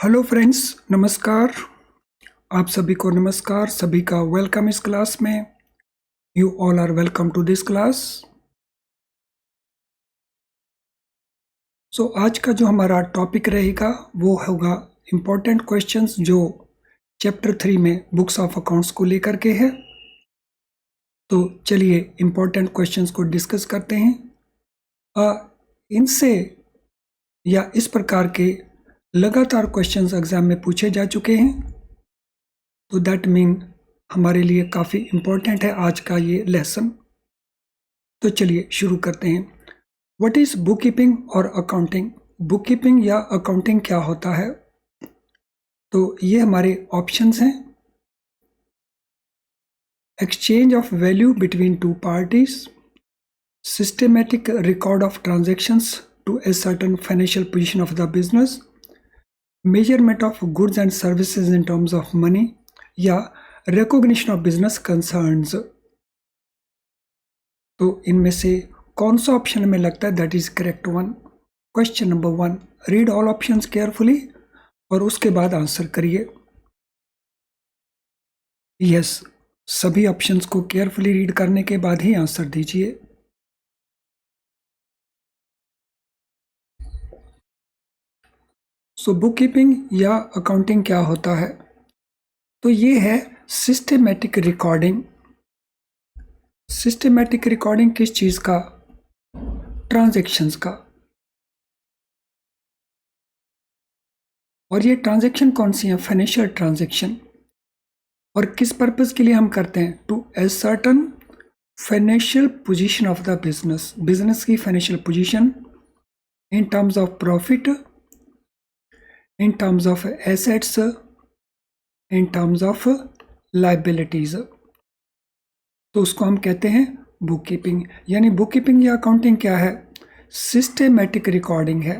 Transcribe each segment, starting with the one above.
Hello friends, नमस्कार। आप सभी को नमस्कार, सभी का वेलकम इस क्लास में। You all are welcome to this class. आज का जो हमारा टॉपिक रहेगा वो होगा इम्पोर्टेंट क्वेश्चंस जो चैप्टर 3 में बुक्स ऑफ अकाउंट्स को लेकर के है। तो चलिए इम्पोर्टेंट क्वेश्चंस को डिस्कस करते हैं। इनसे या इस प्रकार के लगातार क्वेश्चंस एग्जाम में पूछे जा चुके हैं, तो दैट मीन हमारे लिए काफ़ी इम्पोर्टेंट है आज का ये लेसन। तो चलिए शुरू करते हैं। व्हाट इज बुक कीपिंग और अकाउंटिंग? बुक कीपिंग या अकाउंटिंग क्या होता है? तो ये हमारे ऑप्शंस हैं। Exchange of value between two parties, systematic record of transactions to a certain financial position of the business, measurement of goods and services in terms of money, या recognition of business concerns. तो इनमें से कौन सा option हमें लगता है that is correct one? Question number 1, read all options carefully और उसके बाद आंसर करिए। यस, सभी ऑप्शंस को केयरफुली रीड करने के बाद ही आंसर दीजिए। बुक कीपिंग या अकाउंटिंग क्या होता है? तो ये है सिस्टमेटिक रिकॉर्डिंग। सिस्टमेटिक रिकॉर्डिंग किस चीज का? ट्रांजैक्शंस का। और ये ट्रांजैक्शन कौन सी है? Financial transaction. और किस पर्पस के लिए हम करते हैं? To ascertain financial position of the business, business की financial position in terms of profit, in terms of assets, in terms of liabilities. तो उसको हम कहते हैं बुक कीपिंग। यानी बुक कीपिंग या अकाउंटिंग क्या है? सिस्टमेटिक रिकॉर्डिंग है।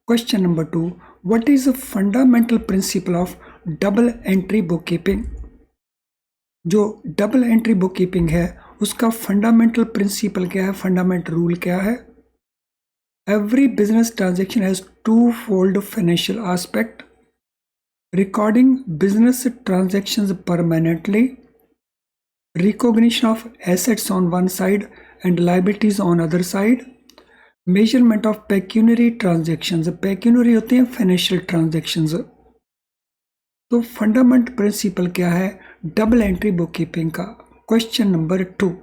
Question number 2, what is the fundamental principle of double entry book keeping? जो डबल एंट्री बुक कीपिंग है उसका फंडामेंटल प्रिंसिपल क्या है? फंडामेंटल रूल क्या है? Every business transaction has two fold financial aspect, recording business transactions permanently, recognition of assets on one side and liabilities on other side, measurement of pecuniary transactions, pecuniary होते हैं financial transactions. तो fundamental principle क्या है double entry book keeping का? Question number 2,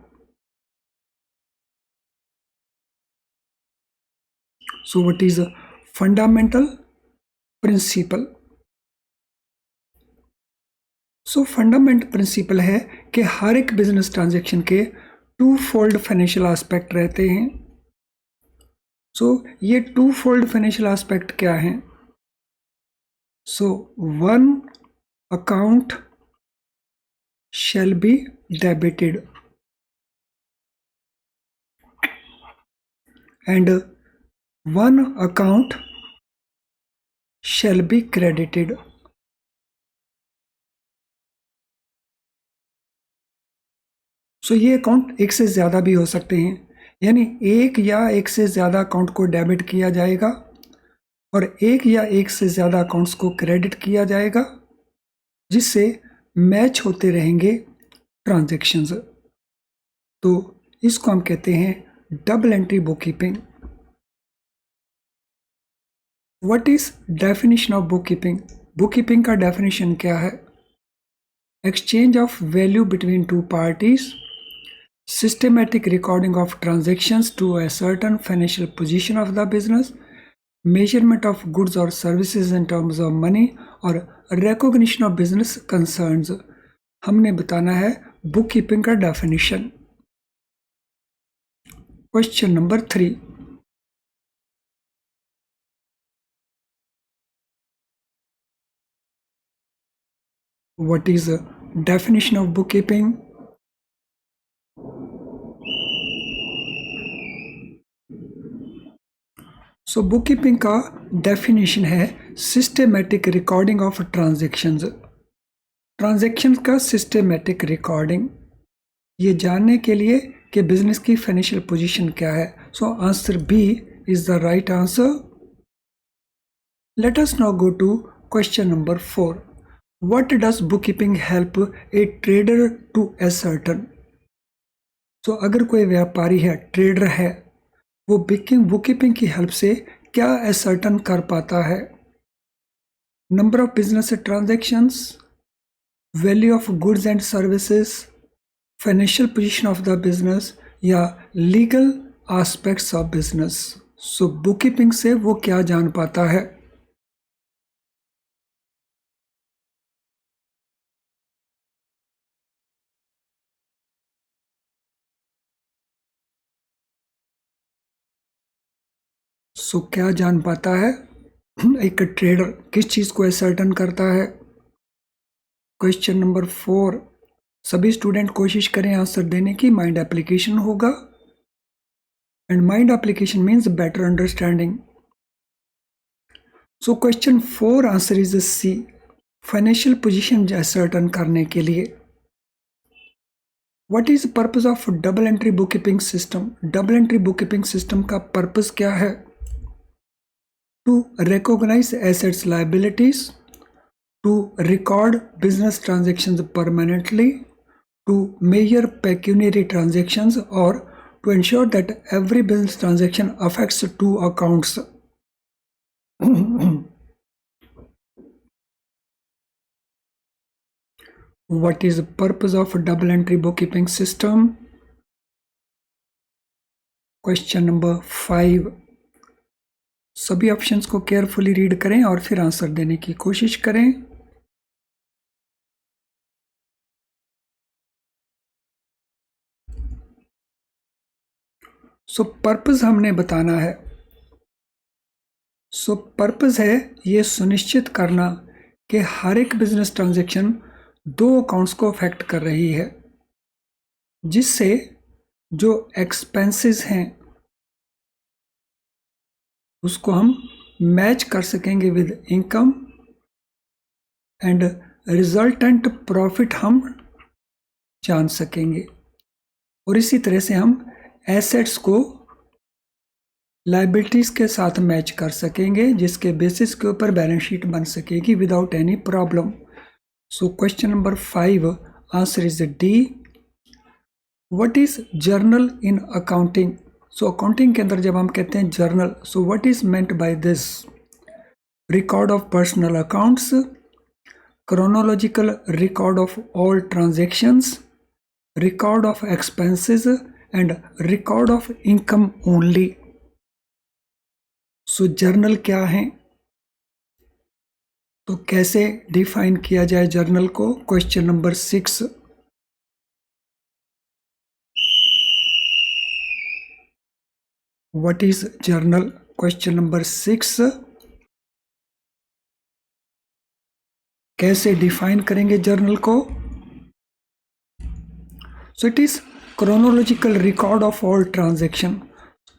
so what is fundamental principle? Fundamental principle है कि हर एक business transaction के टू फोल्ड फाइनेंशियल एस्पेक्ट रहते हैं। ये टू फोल्ड फाइनेंशियल एस्पेक्ट क्या हैं? One account shall be debited and one account shall be credited. ये अकाउंट एक से ज़्यादा भी हो सकते हैं, यानी एक या एक से ज़्यादा अकाउंट को डेबिट किया जाएगा और एक या एक से ज़्यादा अकाउंट्स को क्रेडिट किया जाएगा, जिससे मैच होते रहेंगे ट्रांजैक्शंस। तो इसको हम कहते हैं double entry book keeping. What is definition of book keeping? Book keeping का डेफिनेशन क्या है? Exchange of value between two parties, systematic recording of transactions to a certain financial position of the business, measurement of goods or services in terms of money, और recognition of business concerns। हमने बताना है book keeping का definition. Question number 3, what is definition of book keeping? Book keeping का definition है systematic recording of transactions. Transactions का systematic recording, ये जानने के लिए कि बिजनेस की फाइनेंशियल पोजीशन क्या है। Answer B is the right answer. Let us now go to question number 4. What does bookkeeping help a trader to ascertain? So अगर कोई व्यापारी है, ट्रेडर है, वो बुककीपिंग की हेल्प से क्या ascertain कर पाता है? Number of business transactions, value of goods and services, financial position of the business या legal aspects of business. So bookkeeping से वो क्या जान पाता है? सो क्या जान पाता है? एक ट्रेडर किस चीज़ को असर्टन करता है? क्वेश्चन नंबर 4, सभी स्टूडेंट कोशिश करें आंसर देने की। माइंड एप्लीकेशन होगा and mind application means better understanding. So question 4 answer is C, financial position ascertain करने के लिए। What is purpose of double entry bookkeeping system? Double entry bookkeeping system का पर्पस क्या है? To recognize assets liabilities, to record business transactions permanently, to measure pecuniary transactions, or to ensure that every business transaction affects two accounts. What is the purpose of a double entry bookkeeping system? Question number 5. सभी options को carefully read करें और फिर answer देने की कोशिश करें। सो purpose हमने बताना है। सो पर्पस है ये सुनिश्चित करना कि हर एक बिजनेस ट्रांजैक्शन दो अकाउंट्स को अफेक्ट कर रही है, जिससे जो एक्सपेंसेस हैं उसको हम मैच कर सकेंगे with income and resultant profit हम जान सकेंगे, और इसी तरह से हम एसेट्स को लाइबिलिटीज के साथ मैच कर सकेंगे, जिसके बेसिस के ऊपर बैलेंस शीट बन सकेगी without any problem. So question number 5 answer is D. What is journal in accounting? So accounting के अंदर जब हम कहते हैं journal, so what is meant by this? Record of personal accounts, chronological record of all transactions, record of expenses and record of income only. So journal क्या है, तो कैसे डिफाइन किया जाए जर्नल को? Question number 6। What is journal? Question number 6, कैसे define करेंगे journal को? So it is chronological record of all transaction.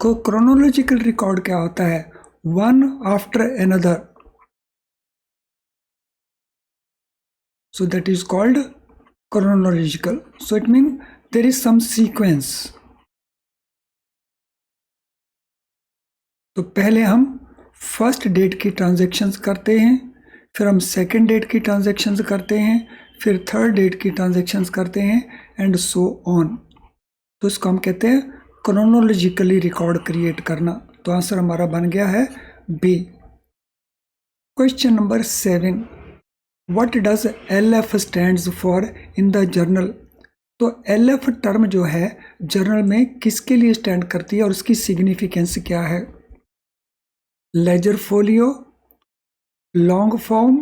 को क्रोनोलॉजिकल रिकॉर्ड क्या होता है? One after another, so that is called chronological. So it means there is some sequence. तो पहले हम फर्स्ट डेट की ट्रांजैक्शंस करते हैं, फिर हम सेकंड डेट की ट्रांजैक्शंस करते हैं, फिर थर्ड डेट की ट्रांजैक्शंस करते हैं एंड सो ऑन। तो इसको हम कहते हैं क्रोनोलॉजिकली रिकॉर्ड क्रिएट करना। तो आंसर हमारा बन गया है B. Question number 7, what does LF stands for in the journal? तो LF टर्म जो है जर्नल में किसके लिए स्टैंड करती है और उसकी सिग्निफिकेंस क्या है? Ledger folio, long form,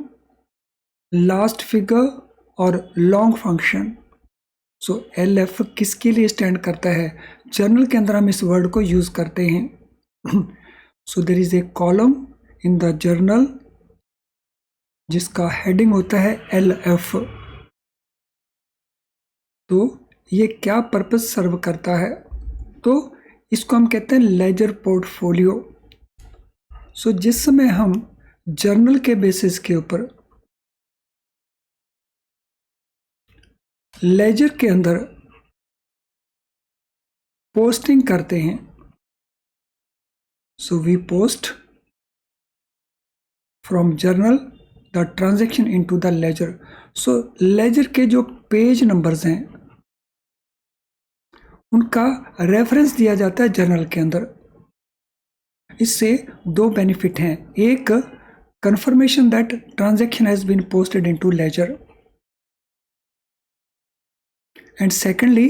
last figure और लॉन्ग फंक्शन। सो LF किसके लिए स्टैंड करता है? जर्नल के अंदर हम इस वर्ड को यूज करते हैं। So there is a column in the journal जिसका हेडिंग होता है LF। तो ये क्या पर्पस सर्व करता है? तो इसको हम कहते हैं लेजर पोर्टफोलियो। सो जिस समय हम जर्नल के बेसिस के ऊपर लेजर के अंदर पोस्टिंग करते हैं, so we post from journal the transaction into the ledger. So ledger के जो पेज नंबर्स हैं उनका रेफरेंस दिया जाता है जर्नल के अंदर। इससे दो बेनिफिट हैं, एक confirmation that transaction has been posted into ledger, and secondly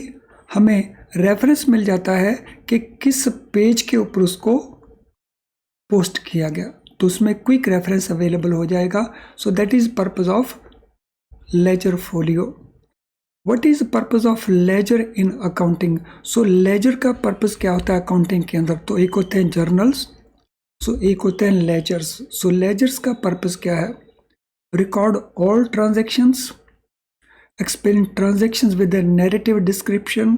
हमें रेफरेंस मिल जाता है कि किस पेज के ऊपर उसको पोस्ट किया गया, तो उसमें क्विक रेफरेंस अवेलेबल हो जाएगा। So that is purpose of ledger folio. What is purpose of ledger in accounting? So ledger का पर्पज क्या होता है अकाउंटिंग के अंदर? तो एक होते हैं जर्नल्स, एक होते हैं लेजर्स। सो लेजर्स का पर्पज क्या है? Record all transactions, explain transactions with a narrative description,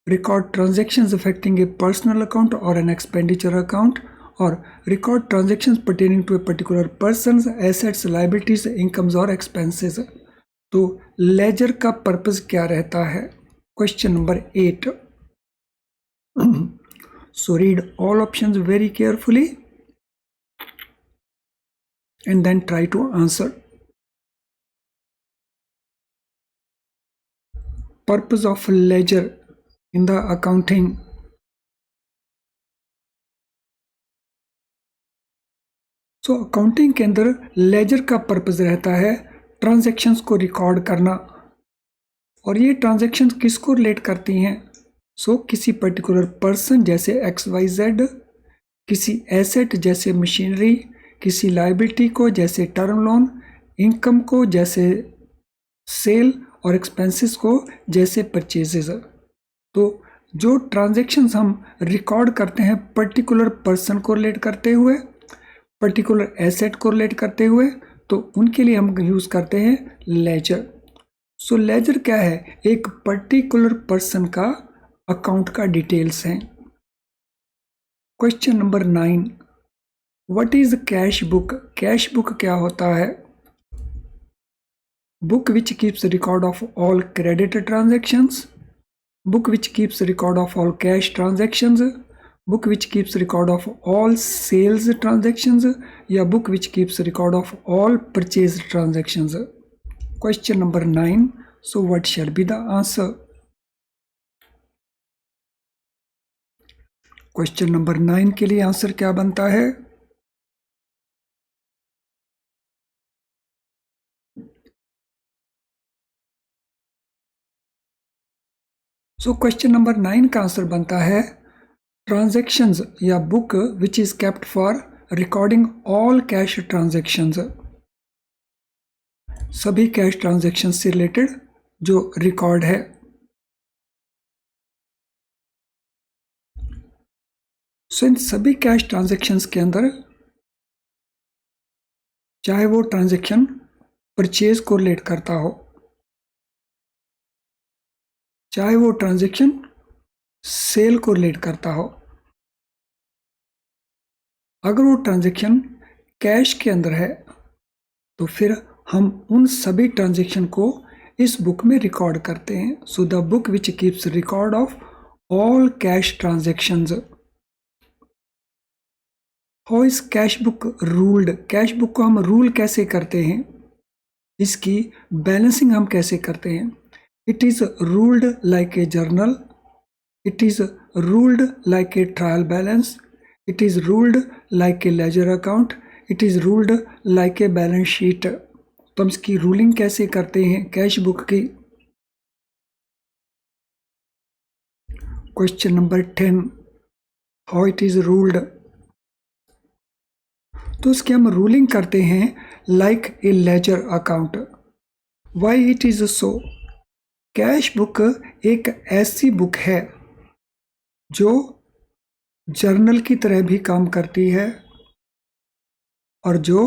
record transactions affecting a personal account or an expenditure account, or record transactions pertaining to a particular person's assets, liabilities, incomes or expenses। तो laser का purpose क्या रहता है? Question number 8। So read all options very carefully and then try to answer. Purpose of ledger in the accounting. So accounting के अंदर laser का purpose रहता है ट्रांजैक्शंस को रिकॉर्ड करना, और ये ट्रांजैक्शंस किसको रिलेट करती हैं? किसी पर्टिकुलर पर्सन जैसे XYZ, किसी एसेट जैसे मशीनरी, किसी लायबिलिटी को जैसे टर्म लोन, इनकम को जैसे सेल, और एक्सपेंसेस को जैसे परचेजेस। तो जो ट्रांजैक्शंस हम रिकॉर्ड करते हैं पर्टिकुलर पर्सन को रिलेट करते हुए, पर्टिकुलर एसेट को रिलेट करते हुए, तो उनके लिए हम यूज़ करते हैं लेजर। सो लेजर क्या है? एक पर्टिकुलर पर्सन का अकाउंट का डिटेल्स हैं। Question number 9, what is cash book? Cash book क्या होता है? Book which keeps record of all credit transactions, book which keeps record of all cash transactions, book which keeps record of all sales transactions, या book which keeps record of all purchase transactions। Question number 9, so what shall be the answer? Question number 9 के लिए answer क्या बनता है? Question number 9 का answer बनता है transactions या book which is kept for recording all cash transactions, सभी कैश ट्रांजैक्शन से रिलेटेड जो रिकॉर्ड है। इन सभी कैश ट्रांजैक्शंस के अंदर चाहे वो ट्रांजैक्शन परचेज को रिलेट करता हो, चाहे वो ट्रांजैक्शन सेल को रिलेट करता हो, अगर वो ट्रांजैक्शन कैश के अंदर है तो फिर हम उन सभी ट्रांजैक्शन को इस बुक में रिकॉर्ड करते हैं। So the book which keeps record of all cash transactions. How is cash book ruled? Cash book को हम रूल कैसे करते हैं? इसकी बैलेंसिंग हम कैसे करते हैं? It is ruled like a journal, it is ruled like a trial balance, it is ruled like a ledger account, it is ruled like a balance sheet. तो हम इसकी रूलिंग कैसे करते हैं कैश बुक की? Question number 10, how it is ruled? तो इसकी हम रूलिंग करते हैं like a ledger account. Why it is so? Cash book एक ऐसी बुक है जो जर्नल की तरह भी काम करती है और जो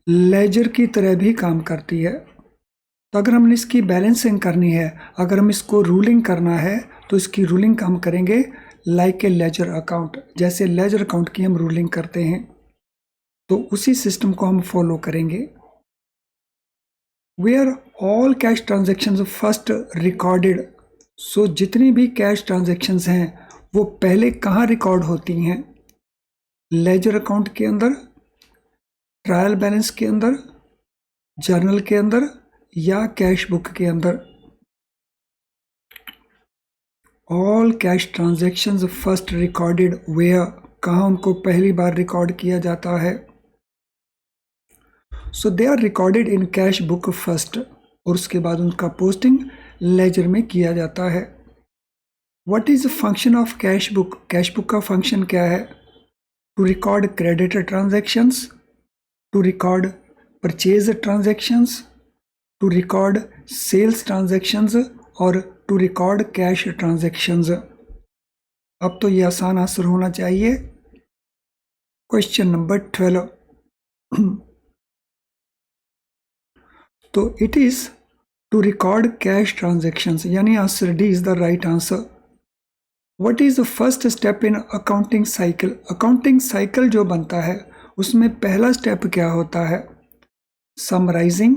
लेजर की तरह भी काम करती है। तो अगर हमने इसकी बैलेंसिंग करनी है, अगर हम इसको रूलिंग करना है, तो इसकी रूलिंग हम करेंगे लाइक ए लेजर अकाउंट। जैसे लेजर अकाउंट की हम रूलिंग करते हैं तो उसी सिस्टम को हम फॉलो करेंगे। Where all cash transactions first recorded. So जितनी भी कैश ट्रांजेक्शंस हैं वो पहले कहाँ रिकॉर्ड होती हैं? लेजर अकाउंट के अंदर ट्रायल बैलेंस के अंदर, जर्नल के अंदर या कैश बुक के अंदर। All cash transactions first recorded where, कहाँ उनको पहली बार रिकॉर्ड किया जाता है? So they are recorded in cash book first, और उसके बाद उनका पोस्टिंग लेजर में किया जाता है। What is the function of cash book? Cash book का फंक्शन क्या है? To record creditor transactions, to record purchase transactions, to record sales transactions और टू रिकॉर्ड कैश ट्रांजैक्शंस। अब तो ये आसान आंसर होना चाहिए। Question number 12। तो it is to record cash transactions, यानी answer D is the right answer. What is the first step in accounting cycle? Accounting cycle जो बनता है उसमें पहला स्टेप क्या होता है? समराइजिंग,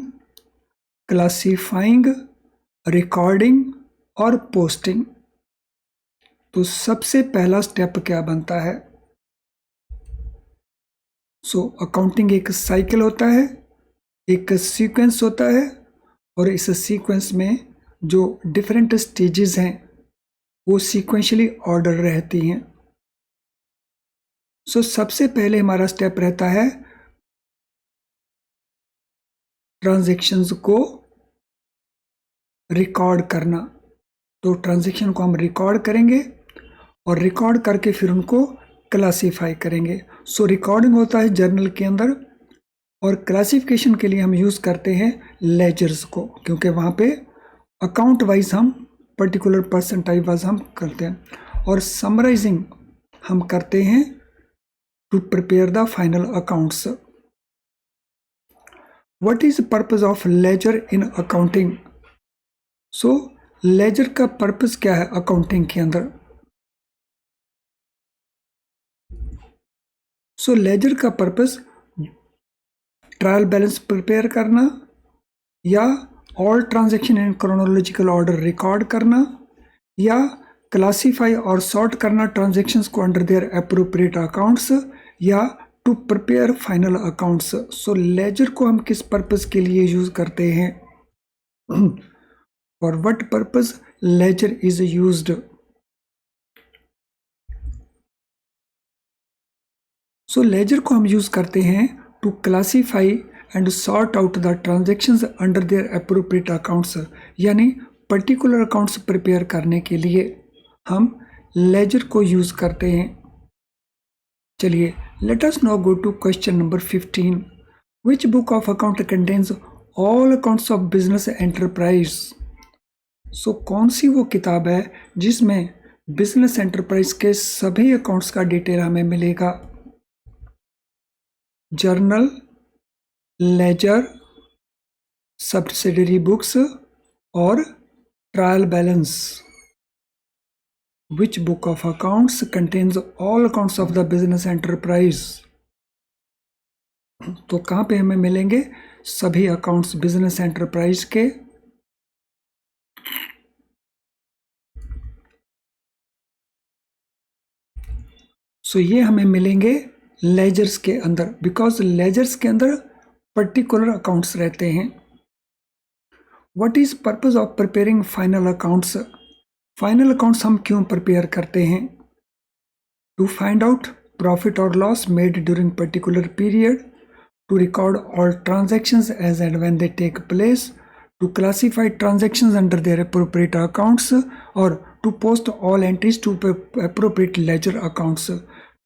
क्लासिफाइंग, रिकॉर्डिंग और पोस्टिंग। तो सबसे पहला स्टेप क्या बनता है? अकाउंटिंग एक साइकिल होता है, एक सीक्वेंस होता है, और इस सीक्वेंस में जो डिफरेंट स्टेजेस हैं वो सीक्वेंशियली ऑर्डर रहती हैं। सबसे पहले हमारा स्टेप रहता है ट्रांजैक्शंस को रिकॉर्ड करना। तो ट्रांजैक्शन को हम रिकॉर्ड करेंगे और रिकॉर्ड करके फिर उनको क्लासीफाई करेंगे। रिकॉर्डिंग होता है जर्नल के अंदर, और क्लासिफिकेशन के लिए हम यूज़ करते हैं लेजर्स को, क्योंकि वहाँ पे अकाउंट वाइज हम पर्टिकुलर पर्सन टाइप वाइज हम करते हैं। और समराइजिंग हम करते हैं to prepare the final accounts. What is purpose of ledger in accounting? Ledger का पर्पस क्या है अकाउंटिंग के अंदर? लेजर का पर्पस ट्रायल बैलेंस प्रिपेयर करना, या all transaction in chronological order record करना, या क्लासीफाई और सॉर्ट करना ट्रांजैक्शंस को अंडर देयर एप्रोप्रिएट अकाउंट्स, या to prepare final accounts. Ledger को हम किस पर्पस के लिए यूज करते हैं? For what purpose ledger is used? Ledger को हम यूज करते हैं to classify and sort out the transactions under their appropriate accounts, यानी पर्टिकुलर अकाउंट्स प्रिपेयर करने के लिए हम लेजर को यूज करते हैं। चलिए, let us now go to question number 15। Which book of account contains all accounts of business enterprise? कौन सी वो किताब है जिसमें बिजनेस एंटरप्राइज के सभी अकाउंट्स का डिटेल हमें मिलेगा? जर्नल, लेजर, सब्सिडरी बुक्स और trial balance. Which book of accounts contains all accounts of the business enterprise? तो कहाँ पे हमें मिलेंगे सभी अकाउंट्स बिजनेस एंटरप्राइज के? ये हमें मिलेंगे लेजर्स के अंदर, बिकॉज लेजर्स के अंदर पर्टिकुलर अकाउंट्स रहते हैं। What is purpose of preparing final accounts? Final accounts हम क्यों प्रिपेयर करते हैं? टू फाइंड आउट प्रॉफिट और loss made during particular period, to record all transactions as and when they take place, to classify transactions under their appropriate accounts, और to post all entries to appropriate ledger accounts.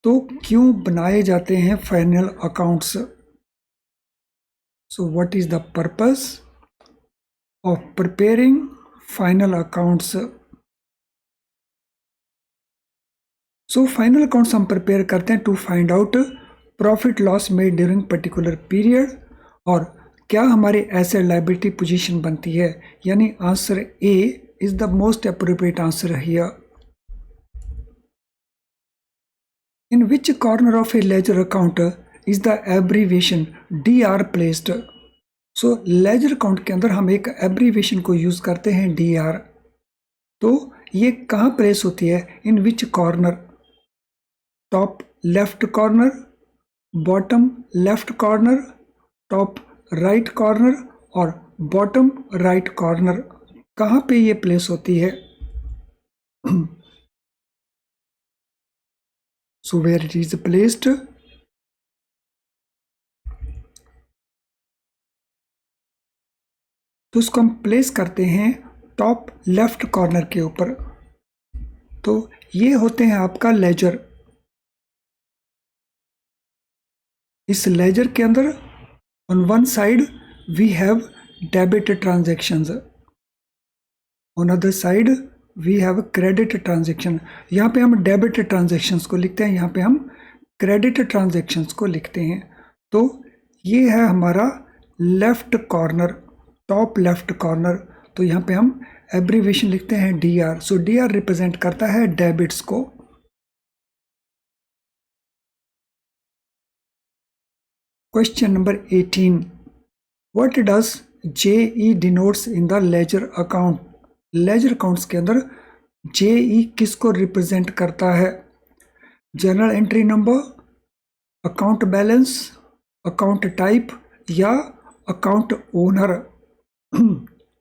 तो क्यों बनाए जाते हैं final accounts? What is the purpose of preparing final accounts? Final accounts हम prepare करते हैं to find out profit loss made during particular period, और क्या हमारी एसेट लायबिलिटी पोजीशन बनती है, यानी answer A is the most appropriate answer here. In which corner of a ledger account is the abbreviation DR placed? Laser account के अंदर हम एक एब्रीविएशन को यूज करते हैं DR। तो ये कहाँ प्लेस होती है? In which corner? Top left corner, bottom left corner, top right corner और बॉटम राइट कॉर्नर, कहाँ पे ये प्लेस होती है? So where it is placed? तो इसको हम प्लेस करते हैं टॉप लेफ्ट कॉर्नर के ऊपर। तो ये होते हैं आपका लेजर। इस लेजर के अंदर on one side we have debit transactions, on other side we have credit transaction. यहाँ पे हम डेबिट ट्रांजैक्शंस को लिखते हैं, यहाँ पे हम क्रेडिट ट्रांजैक्शंस को लिखते हैं। तो ये है हमारा left corner, top left corner. तो यहाँ पे हम एब्रीवेशन लिखते हैं DR। सो DR रिप्रेजेंट करता है डेबिट्स को। Question number 18, what does JE denotes in the ledger account? Ledger accounts के अंदर JE किसको रिप्रेजेंट करता है? Journal entry number, account balance, account type या अकाउंट ओनर?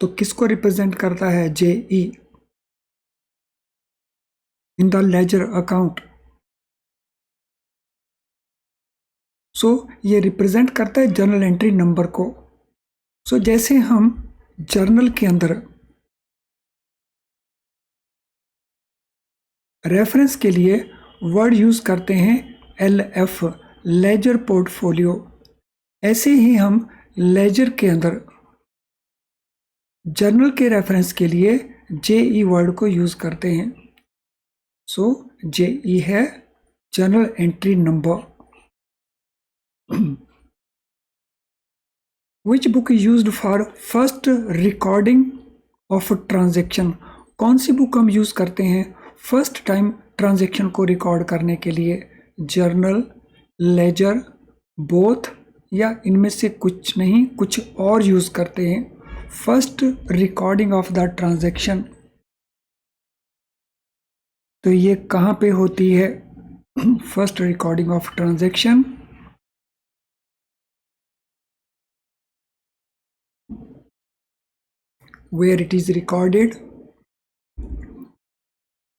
तो किसको रिप्रेजेंट करता है JE in the ledger account? So ये रिप्रेजेंट करता है जर्नल एंट्री नंबर को। सो जैसे हम जर्नल के अंदर रेफरेंस के लिए वर्ड यूज करते हैं LF, लेजर पोर्टफोलियो, ऐसे ही हम लेजर के अंदर जर्नल के रेफरेंस के लिए JE वर्ड को यूज करते हैं। सो JE है journal entry number. Which book is used for first recording of transaction? कौन सी बुक हम यूज करते हैं फर्स्ट टाइम ट्रांजेक्शन को रिकॉर्ड करने के लिए? जर्नल, लेजर, बोथ, या इनमें से कुछ नहीं, कुछ और यूज करते हैं first recording of the transaction? तो ये कहाँ पे होती है first recording of transaction? where it is recorded?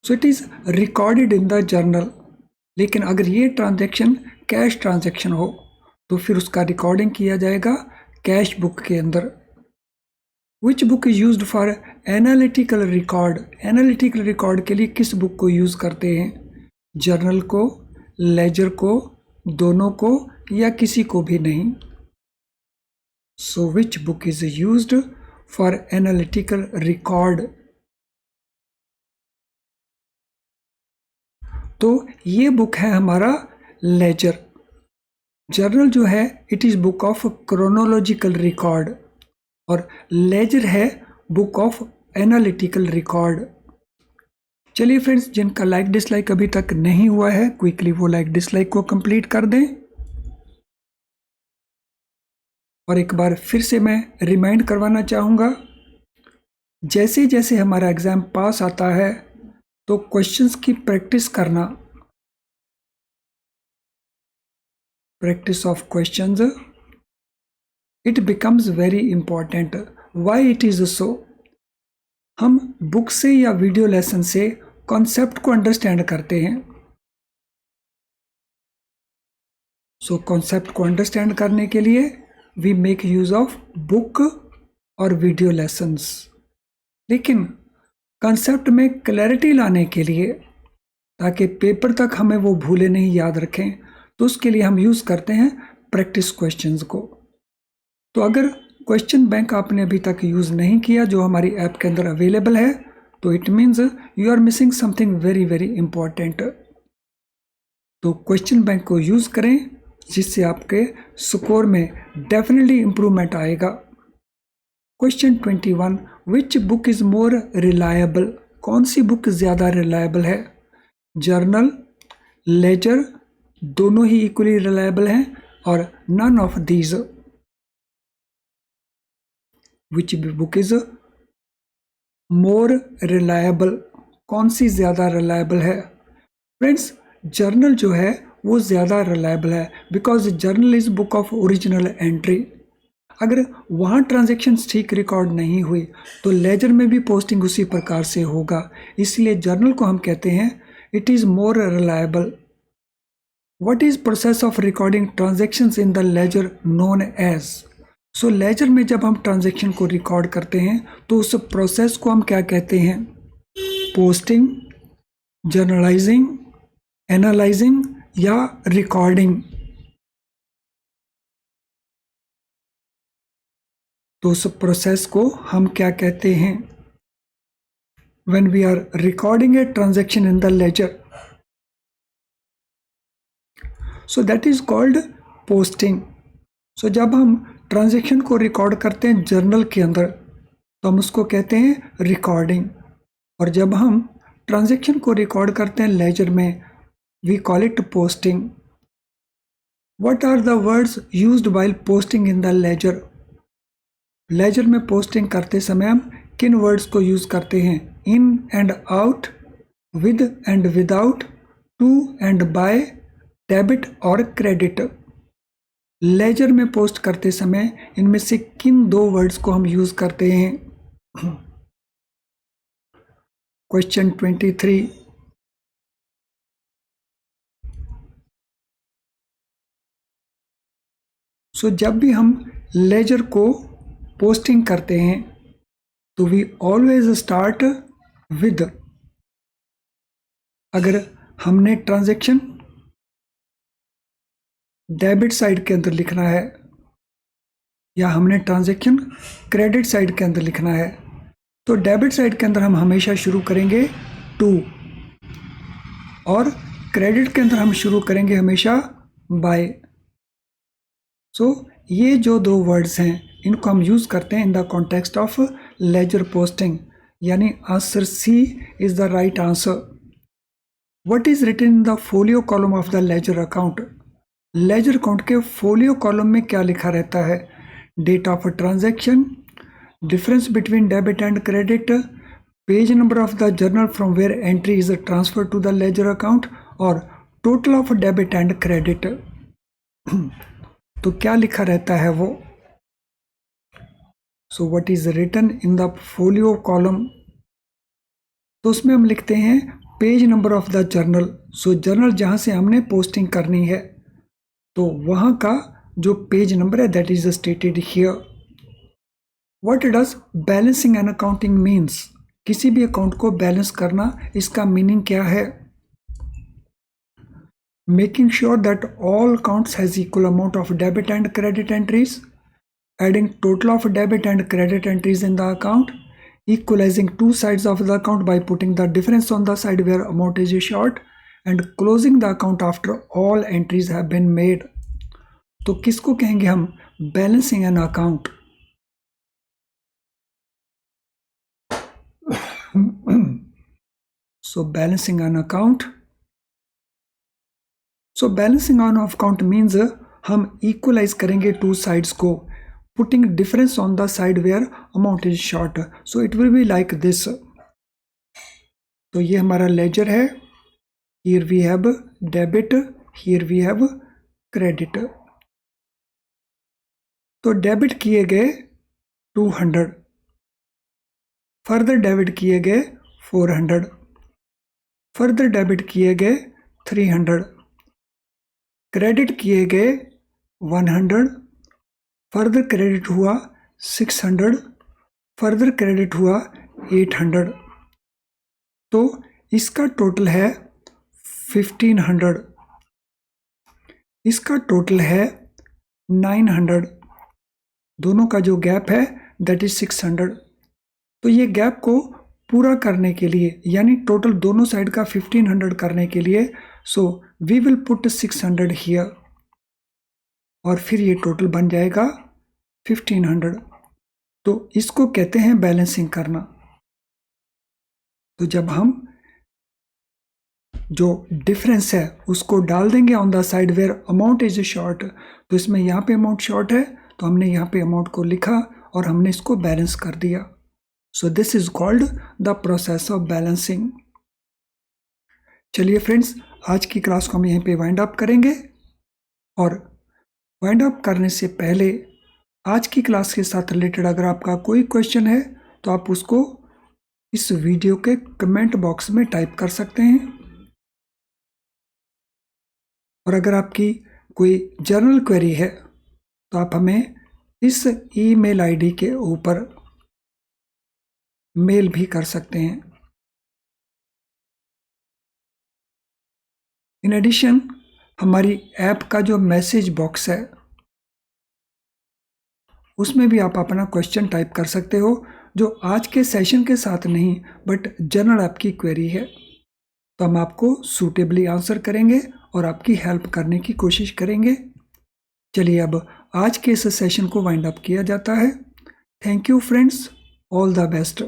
So it is recorded in the journal। लेकिन अगर ये ट्रांजैक्शन कैश ट्रांजैक्शन हो तो फिर उसका रिकॉर्डिंग किया जाएगा कैश बुक के अंदर। विच book is used for analytical record? Analytical record के लिए किस बुक को यूज करते हैं? जर्नल को, लेजर को, दोनों को, या किसी को भी नहीं? So which book is used for analytical record? तो ये बुक है हमारा लेजर। जर्नल जो है it is book of chronological record और लेजर है बुक ऑफ एनालिटिकल रिकॉर्ड। चलिए फ्रेंड्स, जिनका लाइक डिसलाइक अभी तक नहीं हुआ है क्विकली वो लाइक डिसलाइक को कंप्लीट कर दें। और एक बार फिर से मैं रिमाइंड करवाना चाहूँगा, जैसे जैसे हमारा एग्ज़ाम पास आता है तो क्वेश्चंस की प्रैक्टिस करना, practice of questions, it becomes very important. Why it is so? हम बुक से या वीडियो लेसन से कॉन्सेप्ट को अंडरस्टैंड करते हैं। सो कॉन्सेप्ट को अंडरस्टैंड करने के लिए we make use of book और वीडियो लेसन्स। लेकिन कॉन्सेप्ट में क्लैरिटी लाने के लिए, ताकि पेपर तक हमें वो भूले नहीं, याद रखें, तो उसके लिए हम यूज़ करते हैं प्रैक्टिस क्वेश्चंस को। तो अगर क्वेश्चन बैंक आपने अभी तक यूज़ नहीं किया जो हमारी ऐप के अंदर अवेलेबल है, तो it means you are missing something very very important. तो क्वेश्चन बैंक को यूज़ करें, जिससे आपके स्कोर में डेफिनेटली इम्प्रूवमेंट आएगा। Question 21, which book is more reliable? कौन सी बुक ज़्यादा रिलायबल है? जर्नल, लेजर, दोनों ही इक्वली रिलायबल हैं और none of these? Which book is more reliable? कौन सी ज़्यादा रिलायबल है? फ्रेंड्स, जर्नल जो है वो ज़्यादा रिलायबल है, because journal is book of original entry. अगर वहाँ ट्रांजैक्शंस ठीक रिकॉर्ड नहीं हुई तो लेजर में भी पोस्टिंग उसी प्रकार से होगा, इसलिए जर्नल को हम कहते हैं it is more reliable. What is process of recording transactions in the ledger known as? सो लेजर में जब हम ट्रांजैक्शन को रिकॉर्ड करते हैं तो उस प्रोसेस को हम क्या कहते हैं? पोस्टिंग, जर्नलाइजिंग, एनालाइजिंग या रिकॉर्डिंग। तो उस प्रोसेस को हम क्या कहते हैं? When we are recording a transaction in the ledger, so that is called posting. सो जब हम ट्रांजैक्शन को रिकॉर्ड करते हैं जर्नल के अंदर तो हम उसको कहते हैं रिकॉर्डिंग, और जब हम ट्रांजैक्शन को रिकॉर्ड करते हैं लेजर में we call it posting. What are the words used while posting in the ledger? Ledger में पोस्टिंग करते समय हम किन वर्ड्स को यूज करते हैं? In and out, with and without, to and by, debit और क्रेडिट। लेजर में पोस्ट करते समय इनमें से किन दो वर्ड्स को हम यूज करते हैं? क्वेश्चन 23। सो जब भी हम लेजर को पोस्टिंग करते हैं तो वी ऑलवेज स्टार्ट विद। अगर हमने ट्रांजैक्शन डेबिट साइड के अंदर लिखना है या हमने ट्रांजैक्शन क्रेडिट साइड के अंदर लिखना है तो डेबिट साइड के अंदर हम हमेशा शुरू करेंगे टू, और क्रेडिट के अंदर हम शुरू करेंगे हमेशा बाय। सो ये जो दो वर्ड्स हैं इनको हम यूज़ करते हैं in the context of ledger posting, यानी answer C is the right answer. What is written in the folio column of the ledger account? Ledger account के फोलियो कॉलम में क्या लिखा रहता है? Date of transaction, difference between debit and credit, page number of the journal from where entry is transfer to the ledger account, और total of debit and credit. तो क्या लिखा रहता है वो? So what is written in the folio column? तो उसमें हम लिखते हैं page number of the journal. So journal जहां से हमने पोस्टिंग करनी है तो वहां का जो पेज नंबर है that is stated here. What does balancing and accounting means? किसी भी अकाउंट को बैलेंस करना, इसका मीनिंग क्या है? Making sure that all accounts has equal amount of debit and credit entries, adding total of debit and credit entries in the account, equalizing two sides of the account by putting the difference on the side where amount is short, and closing the account after all entries have been made. तो किसको कहेंगे हम balancing an account? So balancing an account, so balancing on off account means हम equalise करेंगे two sides को, putting difference on the side where amount is short, so it will be like this. तो ये हमारा laser है, here we have debit, here we have credit। तो debit किए गए 200, फर्दर डेबिट किए गए 400, फर्दर डेबिट किए गए 300, क्रेडिट किए गए 100, फर्दर क्रेडिट हुआ 600, फर्दर क्रेडिट हुआ 800। तो इसका टोटल है 1500, इसका टोटल है 900, दोनों का जो गैप है दैट इज 600। तो ये गैप को पूरा करने के लिए, यानी टोटल दोनों साइड का 1500 करने के लिए, so we will put 600 here, और फिर ये टोटल बन जाएगा 1500। तो इसको कहते हैं बैलेंसिंग करना। तो जब हम जो डिफरेंस है उसको डाल देंगे on the side where amount is short, तो इसमें यहाँ पे अमाउंट शॉर्ट है तो हमने यहाँ पे अमाउंट को लिखा और हमने इसको बैलेंस कर दिया। So this is called the process of balancing. चलिए फ्रेंड्स, आज की क्लास को हम यहीं पे वाइंड अप करेंगे। और वाइंड अप करने से पहले आज की क्लास के साथ रिलेटेड अगर आपका कोई क्वेश्चन है तो आप उसको इस वीडियो के कमेंट बॉक्स में टाइप कर सकते हैं। और अगर आपकी कोई जनरल क्वेरी है तो आप हमें इस ईमेल आईडी के ऊपर मेल भी कर सकते हैं। इन एडिशन हमारी ऐप का जो मैसेज बॉक्स है उसमें भी आप अपना क्वेश्चन टाइप कर सकते हो, जो आज के सेशन के साथ नहीं बट जनरल आपकी क्वेरी है, तो हम आपको सूटेबली आंसर करेंगे और आपकी हेल्प करने की कोशिश करेंगे। चलिए अब आज के इस सेशन को वाइंड अप किया जाता है। Thank you friends, all the best.